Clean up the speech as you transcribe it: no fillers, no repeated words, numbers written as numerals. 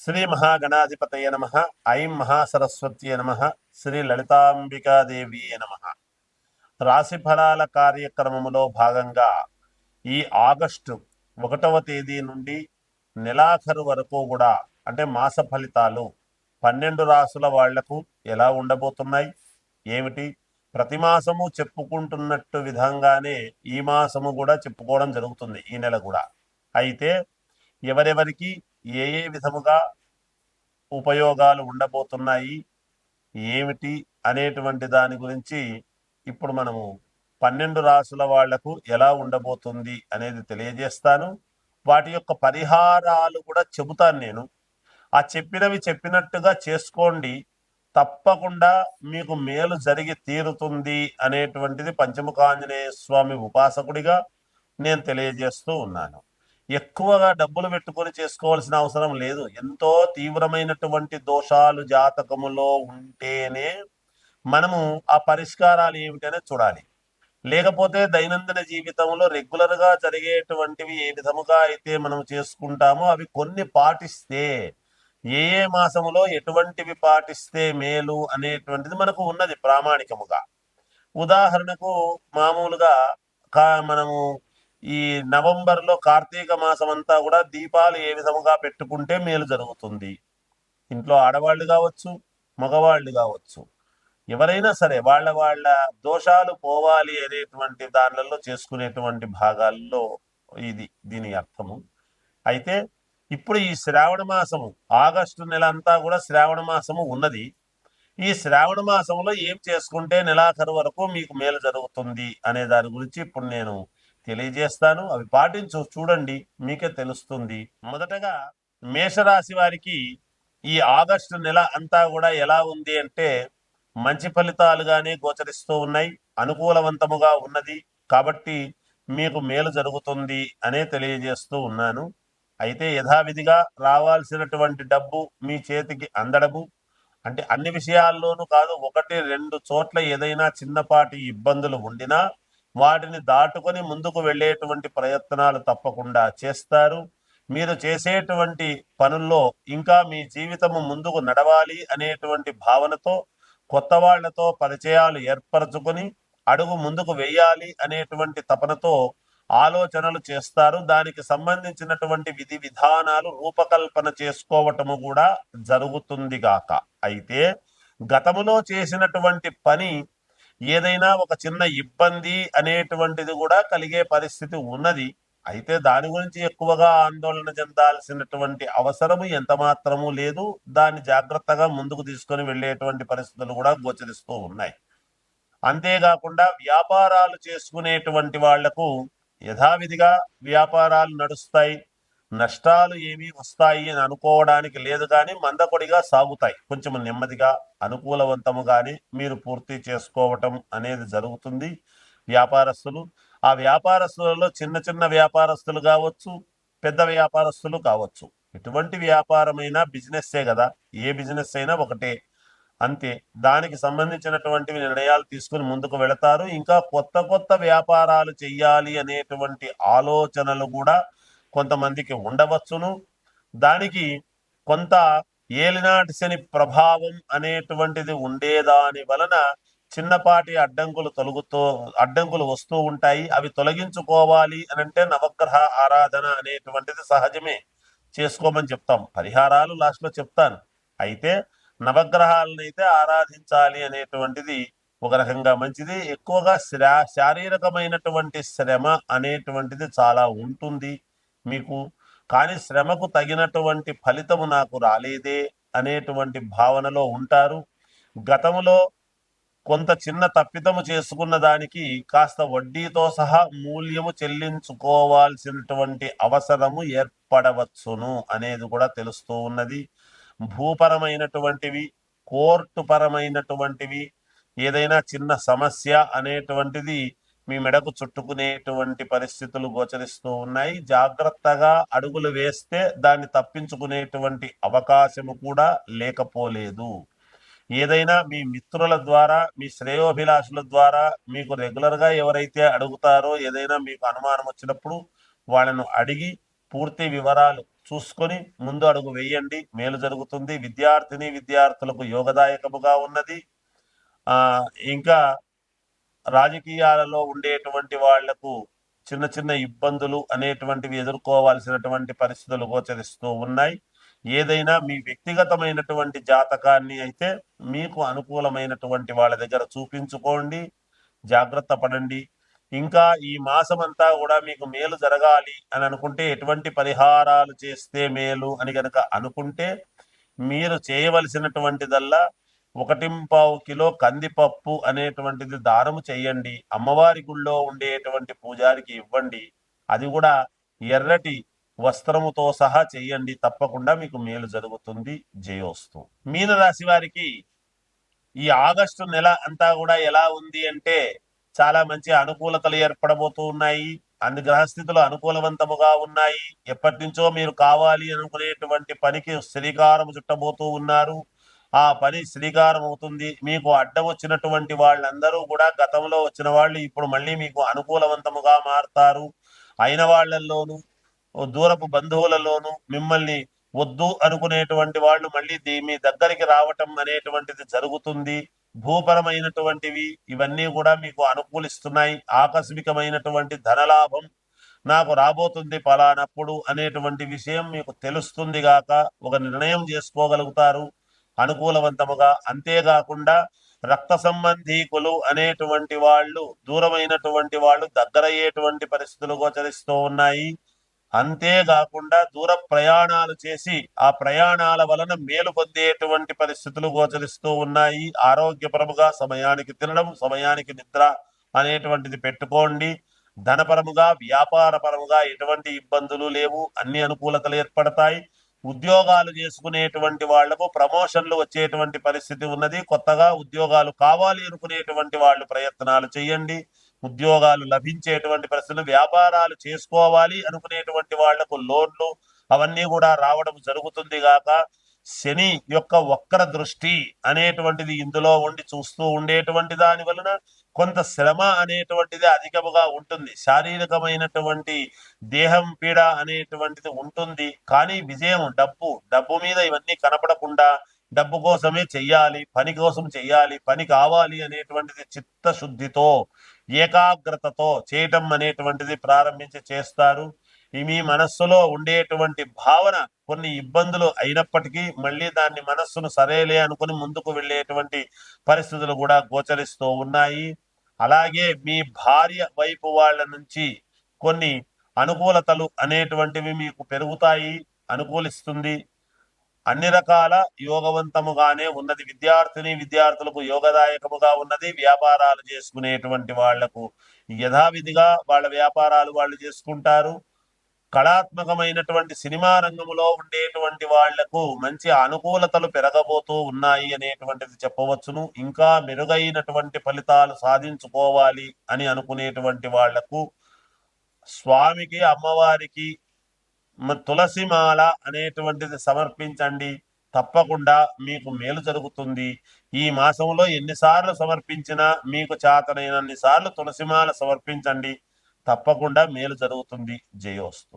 శ్రీ మహాగణాధిపతయ నమ. ఐం మహాసరస్వత్యే నమ. శ్రీ లలితాంబికాదేవి నమ. రాశి ఫలాల కార్యక్రమములో భాగంగా ఈ ఆగస్టు 1వ తేదీ నుండి నెలాఖరు వరకు కూడా అంటే మాస ఫలితాలు 12 రాసుల వాళ్లకు ఎలా ఉండబోతున్నాయి ఏమిటి, ప్రతి మాసము చెప్పుకుంటున్నట్టు విధంగానే ఈ మాసము కూడా చెప్పుకోవడం జరుగుతుంది. ఈ నెల కూడా అయితే ఎవరెవరికి ఏ ఏ విధముగా ఉపయోగాలు ఉండబోతున్నాయి ఏమిటి అనేటువంటి దాని గురించి ఇప్పుడు మనము 12 రాసుల వాళ్లకు ఎలా ఉండబోతుంది అనేది తెలియజేస్తాను. వాటి యొక్క పరిహారాలు కూడా చెబుతాను నేను. ఆ చెప్పినవి చెప్పినట్టుగా చేసుకోండి, తప్పకుండా మీకు మేలు జరిగి తీరుతుంది అనేటువంటిది పంచముఖ ఆంజనేయ స్వామి ఉపాసకుడిగా నేను తెలియజేస్తూ ఉన్నాను. ఎక్కువగా డబ్బులు పెట్టుకొని చేసుకోవాల్సిన అవసరం లేదు. ఎంతో తీవ్రమైనటువంటి దోషాలు జాతకములో ఉంటేనే మనము ఆ పరిష్కారాలు ఏమిటనే చూడాలి. లేకపోతే దైనందిన జీవితంలో రెగ్యులర్గా జరిగేటువంటివి ఏ విధముగా అయితే మనం చేసుకుంటామో అవి కొన్ని పాటిస్తే, ఏ ఏ మాసములో ఎటువంటివి పాటిస్తే మేలు అనేటువంటిది మనకు ఉన్నది ప్రామాణికముగా. ఉదాహరణకు మామూలుగా మనము ఈ నవంబర్లో కార్తీక మాసం అంతా కూడా దీపాలు ఏ విధముగా పెట్టుకుంటే మేలు జరుగుతుంది. ఇంట్లో ఆడవాళ్ళు కావచ్చు, మగవాళ్ళు కావచ్చు, ఎవరైనా సరే వాళ్ళ వాళ్ళ దోషాలు పోవాలి అనేటువంటి దానిలలో చేసుకునేటువంటి భాగాల్లో ఇది దీని అర్థము. అయితే ఇప్పుడు ఈ శ్రావణ మాసము ఆగస్టు నెల అంతా కూడా శ్రావణ మాసము ఉన్నది. ఈ శ్రావణ మాసంలో ఏం చేసుకుంటే నెలాఖరు వరకు మీకు మేలు జరుగుతుంది అనే దాని గురించి ఇప్పుడు నేను తెలియజేస్తాను. అవి పాటించు చూడండి, మీకే తెలుస్తుంది. మొదటగా మేషరాశి వారికి ఈ ఆగస్టు నెల అంతా కూడా ఎలా ఉంది అంటే మంచి ఫలితాలుగానే గోచరిస్తూ ఉన్నాయి, అనుకూలవంతముగా ఉన్నది. కాబట్టి మీకు మేలు జరుగుతుంది అనే తెలియజేస్తూ ఉన్నాను. అయితే యథావిధిగా రావాల్సినటువంటి డబ్బు మీ చేతికి అందడము అంటే అన్ని విషయాల్లోనూ కాదు, 1-2 చోట్ల ఏదైనా చిన్నపాటి ఇబ్బందులు ఉండినా వాటిని దాటుకొని ముందుకు వెళ్ళేటువంటి ప్రయత్నాలు తప్పకుండా చేస్తారు. మీరు చేసేటువంటి పనుల్లో ఇంకా మీ జీవితము ముందుకు నడవాలి అనేటువంటి భావనతో కొత్త వాళ్లతో పరిచయాలు ఏర్పరచుకొని అడుగు ముందుకు వేయాలి అనేటువంటి తపనతో ఆలోచనలు చేస్తారు. దానికి సంబంధించినటువంటి విధి విధానాలు రూపకల్పన చేసుకోవటము కూడా జరుగుతుంది గాక. అయితే గతములో చేసినటువంటి పని ఏదైనా ఒక చిన్న ఇబ్బంది అనేటువంటిది కూడా కలిగే పరిస్థితి ఉన్నది. అయితే దాని గురించి ఎక్కువగా ఆందోళన చెందాల్సినటువంటి అవసరము ఎంత మాత్రము లేదు. దాన్ని జాగ్రత్తగా ముందుకు తీసుకొని వెళ్ళేటువంటి పరిస్థితులు కూడా గోచరిస్తూ ఉన్నాయి. అంతేకాకుండా వ్యాపారాలు చేసుకునేటువంటి వాళ్లకు యథావిధిగా వ్యాపారాలు నడుస్తాయి, నష్టాలు ఏమీ వస్తాయి అని అనుకోవడానికి లేదు, కానీ మందకొడిగా సాగుతాయి. కొంచెం నెమ్మదిగా అనుకూలవంతముగానే మీరు పూర్తి చేసుకోవటం అనేది జరుగుతుంది. వ్యాపారస్తులు ఆ వ్యాపారస్తులలో చిన్న చిన్న వ్యాపారస్తులు కావచ్చు, పెద్ద వ్యాపారస్తులు కావచ్చు, ఎటువంటి వ్యాపారమైనా బిజినెస్సే కదా, ఏ బిజినెస్ అయినా ఒకటే, అంతే. దానికి సంబంధించినటువంటి నిర్ణయాలు తీసుకుని ముందుకు వెళతారు. ఇంకా కొత్త కొత్త వ్యాపారాలు చెయ్యాలి అనేటువంటి ఆలోచనలు కూడా కొంతమందికి ఉండవచ్చును. దానికి కొంత ఏలినాటి శని ప్రభావం అనేటువంటిది ఉండేదాని వలన చిన్నపాటి అడ్డంకులు వస్తూ ఉంటాయి. అవి తొలగించుకోవాలి అనంటే నవగ్రహ ఆరాధన అనేటువంటిది సహజమే, చేసుకోమని చెప్తాం. పరిహారాలు లాస్ట్లో చెప్తాను. అయితే నవగ్రహాలను అయితే ఆరాధించాలి అనేటువంటిది ఒక రకంగా మంచిది. ఎక్కువగా శారీరకమైనటువంటి శ్రమ అనేటువంటిది చాలా ఉంటుంది మీకు, కానీ శ్రమకు తగినటువంటి ఫలితము నాకు రాలేదే అనేటువంటి భావనలో ఉంటారు. గతములో కొంత చిన్న తప్పిదము చేసుకున్న దానికి కాస్త వడ్డీతో సహా మూల్యము చెల్లించుకోవాల్సినటువంటి అవసరము ఏర్పడవచ్చును అనేది కూడా తెలుస్తూ ఉన్నది. భూపరమైనటువంటివి, కోర్టు పరమైనటువంటివి, ఏదైనా చిన్న సమస్య అనేటువంటిది మీ మెడకు చుట్టుకునేటువంటి పరిస్థితులు గోచరిస్తూ ఉన్నాయి. జాగ్రత్తగా అడుగులు వేస్తే దాన్ని తప్పించుకునేటువంటి అవకాశము కూడా లేకపోలేదు. ఏదైనా మీ మిత్రుల ద్వారా, మీ శ్రేయోభిలాషుల ద్వారా మీకు రెగ్యులర్గా ఎవరైతే అడుగుతారో ఏదైనా మీకు అనుమానం వచ్చినప్పుడు వాళ్ళను అడిగి పూర్తి వివరాలు చూసుకొని ముందు అడుగు వేయండి, మేలు జరుగుతుంది. విద్యార్థులకు యోగదాయకముగా ఉన్నది. ఇంకా రాజకీయాలలో ఉండేటువంటి వాళ్లకు చిన్న చిన్న ఇబ్బందులు అనేటువంటివి ఎదుర్కోవాల్సినటువంటి పరిస్థితులు గోచరిస్తూ ఉన్నాయి. ఏదైనా మీ వ్యక్తిగతమైనటువంటి జాతకాన్ని అయితే మీకు అనుకూలమైనటువంటి వాళ్ళ దగ్గర చూపించుకోండి, జాగ్రత్త పడండి. ఇంకా ఈ మాసమంతా కూడా మీకు మేలు జరగాలి అని అనుకుంటే ఎటువంటి పరిహారాలు చేస్తే మేలు అని కనుక అనుకుంటే మీరు చేయవలసినటువంటిదల్లా 1.25 కిలో కందిపప్పు అనేటువంటిది దానము చేయండి. అమ్మవారి గుళ్ళో ఉండేటువంటి పూజారికి ఇవ్వండి. అది కూడా ఎర్రటి వస్త్రముతో సహా చెయ్యండి. తప్పకుండా మీకు మేలు జరుగుతుంది. జయోస్తు. మీనరాశి వారికి ఈ ఆగస్టు నెల అంతా కూడా ఎలా ఉంది అంటే చాలా మంచి అనుకూలతలు ఏర్పడబోతూ ఉన్నాయి. అన్ని గ్రహస్థితులు అనుకూలవంతముగా ఉన్నాయి. ఎప్పటి నుంచో మీరు కావాలి అనుకునేటువంటి పనికి శ్రీకారం చుట్టబోతూ ఉన్నారు. ఆ పని శ్రీకారం అవుతుంది. మీకు అడ్డం వచ్చినటువంటి వాళ్ళందరూ కూడా గతంలో వచ్చిన వాళ్ళు ఇప్పుడు మళ్ళీ మీకు అనుకూలవంతముగా మారుతారు. అయిన వాళ్ళల్లోనూ దూరపు బంధువులలోనూ మిమ్మల్ని వద్దు అనుకునేటువంటి వాళ్ళు మళ్ళీ మీ దగ్గరికి రావటం అనేటువంటిది జరుగుతుంది. భూపరమైనటువంటివి ఇవన్నీ కూడా మీకు అనుకూలిస్తున్నాయి. ఆకస్మికమైనటువంటి ధనలాభం నాకు రాబోతుంది పలానప్పుడు అనేటువంటి విషయం మీకు తెలుస్తుంది గాక ఒక నిర్ణయం చేసుకోగలుగుతారు అనుకూలవంతముగా. అంతేకాకుండా రక్త సంబంధీకులు అనేటువంటి వాళ్ళు దూరమైనటువంటి వాళ్ళు దగ్గరయ్యేటువంటి పరిస్థితులు గోచరిస్తూ ఉన్నాయి. అంతేకాకుండా దూర ప్రయాణాలు చేసి ఆ ప్రయాణాల వలన మేలు పొందేటువంటి పరిస్థితులు గోచరిస్తూ ఉన్నాయి. ఆరోగ్యపరముగా సమయానికి తినడం, సమయానికి నిద్ర అనేటువంటిది పెట్టుకోండి. ధనపరముగా వ్యాపారపరముగా ఎటువంటి ఇబ్బందులు లేవు, అన్ని అనుకూలతలు ఏర్పడతాయి. ఉద్యోగాలు చేసుకునేటువంటి వాళ్లకు ప్రమోషన్లు వచ్చేటువంటి పరిస్థితి ఉన్నది. కొత్తగా ఉద్యోగాలు కావాలి అనుకునేటువంటి వాళ్ళు ప్రయత్నాలు చేయండి, ఉద్యోగాలు లభించేటువంటి పరిస్థితులు. వ్యాపారాలు చేసుకోవాలి అనుకునేటువంటి వాళ్లకు లోన్లు అవన్నీ కూడా రావడం జరుగుతుంది గాక శని యొక్క వక్ర దృష్టి అనేటువంటిది ఇందులో ఉండి చూస్తూ ఉండేటువంటి దాని వలన కొంత శ్రమ అనేటువంటిది అధికముగా ఉంటుంది. శారీరకమైనటువంటి దేహం పీడ అనేటువంటిది ఉంటుంది. కానీ విజయం డబ్బు మీద ఇవన్నీ కనపడకుండా డబ్బు కోసమే చెయ్యాలి, పని కోసం చెయ్యాలి, పని కావాలి అనేటువంటిది చిత్తశుద్ధితో ఏకాగ్రతతో చేయటం అనేటువంటిది ప్రారంభించి చేస్తారు. మీ మనస్సులో ఉండేటువంటి భావన కొన్ని ఇబ్బందులు అయినప్పటికీ మళ్ళీ దాన్ని మనస్సును సరేలే అనుకుని ముందుకు వెళ్ళేటువంటి పరిస్థితులు కూడా గోచరిస్తూ ఉన్నాయి. అలాగే మీ భార్య వైపు వాళ్ళ నుంచి కొన్ని అనుకూలతలు అనేటువంటివి మీకు పెరుగుతాయి, అనుకూలిస్తుంది. అన్ని రకాల యోగవంతముగానే ఉన్నది. విద్యార్థులకు యోగదాయకముగా ఉన్నది. వ్యాపారాలు చేసుకునేటువంటి వాళ్లకు యథావిధిగా వాళ్ళ వ్యాపారాలు వాళ్ళు చేసుకుంటారు. కళాత్మకమైనటువంటి సినిమా రంగంలో ఉండేటువంటి వాళ్లకు మంచి అనుకూలతలు పెరగబోతూ ఉన్నాయి అనేటువంటిది చెప్పవచ్చును. ఇంకా మెరుగైనటువంటి ఫలితాలు సాధించుకోవాలి అని అనుకునేటువంటి వాళ్లకు స్వామికి అమ్మవారికి తులసిమాల అనేటువంటిది సమర్పించండి. తప్పకుండా మీకు మేలు జరుగుతుంది. ఈ మాసంలో ఎన్నిసార్లు సమర్పించినా మీకు చేతనైనన్ని సార్లు తులసిమాల సమర్పించండి. తప్పకుండా మేలు జరుగుతుంది. జయోస్తు.